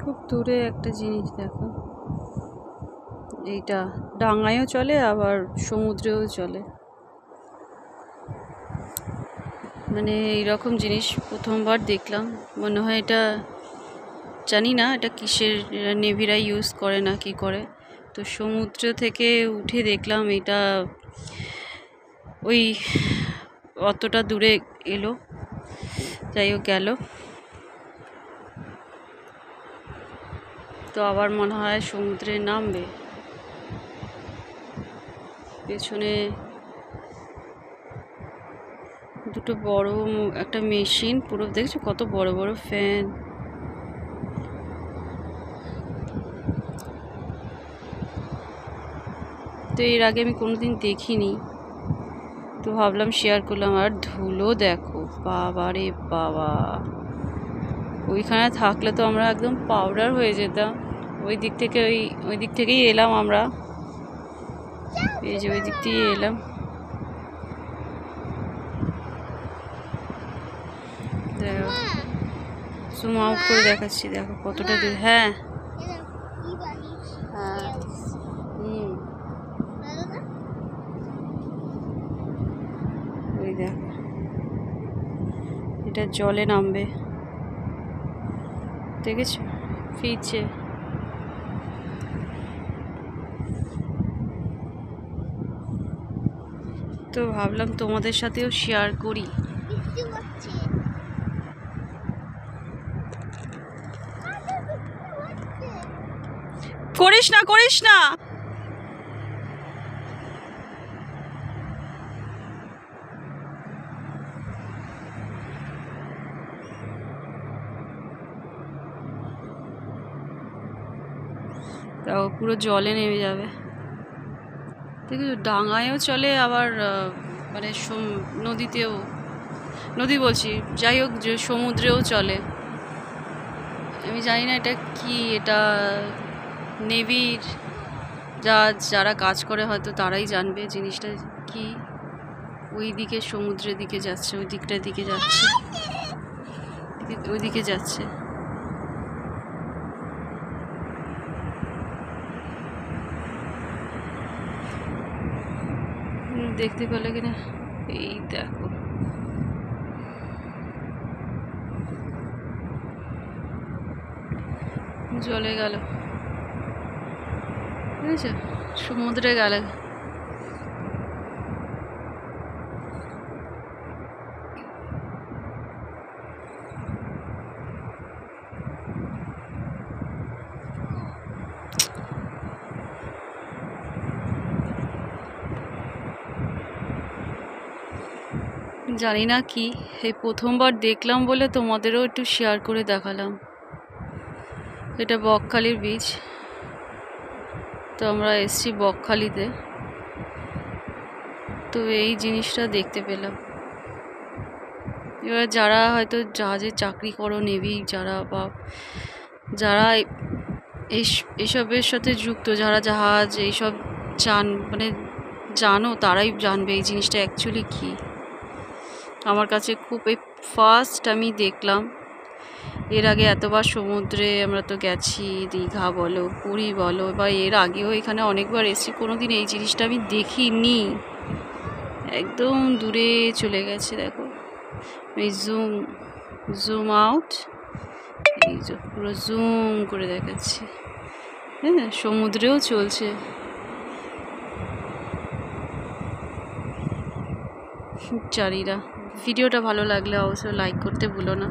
খুব দূরে একটা জিনিস দেখো, এইটা ডাঙায়ও চলে আবার সমুদ্রেও চলে। মানে এইরকম জিনিস প্রথমবার দেখলাম। মনে হয় এটা, জানি না এটা কিসের, নেভিরা ইউজ করে না কি করে। তো সমুদ্র থেকে উঠে দেখলাম এটা ওই অতটা দূরে এলো, যাই হোক গেল। তো আবার মনে হয় সমুদ্রে নামবে। পেছনে দুটো বড় একটা মেশিন, পুরো দেখছো কত বড় বড় ফ্যান। তো এর আগে আমি কোনোদিন দেখিনি, তো ভাবলাম শেয়ার করলাম। আর ধুলো দেখো, বাবা রে বাবা, ওইখানে থাকলে তো আমরা একদম পাউডার হয়ে যেতাম। ওই দিক থেকে ওই দিক থেকেই এলাম আমরা, এই যে ওই দিক দিয়ে এলাম। জুম আউট করে দেখাচ্ছি, দেখো কতটা দূর। হ্যাঁ হ্যাঁ ওই দেখো, এটা জলে নামবে, দেখেছো ফিরছে। তো ভাবলাম তোমাদের সাথেও শেয়ার করি। করিস না করিস না। তাও পুরো জলে নেমে যাবে। দেখো ডাঙায়ও চলে আবার মানে নদীতেও, নদী বলছি, যাই হোক যে সমুদ্রেও চলে। আমি জানি না এটা কি, এটা নেভির যারা কাজ করে হয়তো তারাই জানবে জিনিসটা কি। ওই দিকে সমুদ্রের দিকে যাচ্ছে, ওই দিকটার দিকে যাচ্ছে, ওই দিকে যাচ্ছে। দেখতে পেলে কিনা, এই দেখো জলে গেল, বুঝেছো, সমুদ্রে গেল। জানি না কি, এই প্রথমবার দেখলাম বলে তোমাদেরও একটু শেয়ার করে দেখালাম। এটা বকখালির বীচ। তো আমরা এসছি বকখালিতে, তো এই জিনিসটা দেখতে পেলাম। এবার যারা হয়তো জাহাজে চাকরি করো, নেভি যারা, বা যারা এইসবের সাথে যুক্ত, যারা জাহাজ এইসব মানে জানো, তারাই জানবে এই জিনিসটা অ্যাকচুয়ালি কী। আমার কাছে খুব এই ফার্স্ট আমি দেখলাম। এর আগে এতবার সমুদ্রে আমরা তো গেছি, দীঘা বলো, পুরী বলো, বা এর আগেও এখানে অনেকবার এসেছি, কোনোদিন এই জিনিসটা আমি দেখিনি। একদম দূরে চলে গেছে, দেখো এই জুম আউট, এই যে পুরো জুম করে দেখাচ্ছি। হ্যাঁ সমুদ্রেও চলছে। চারিরা ভিডিওটা ভালো লাগলে অবশ্যই লাইক করতে ভুলো না।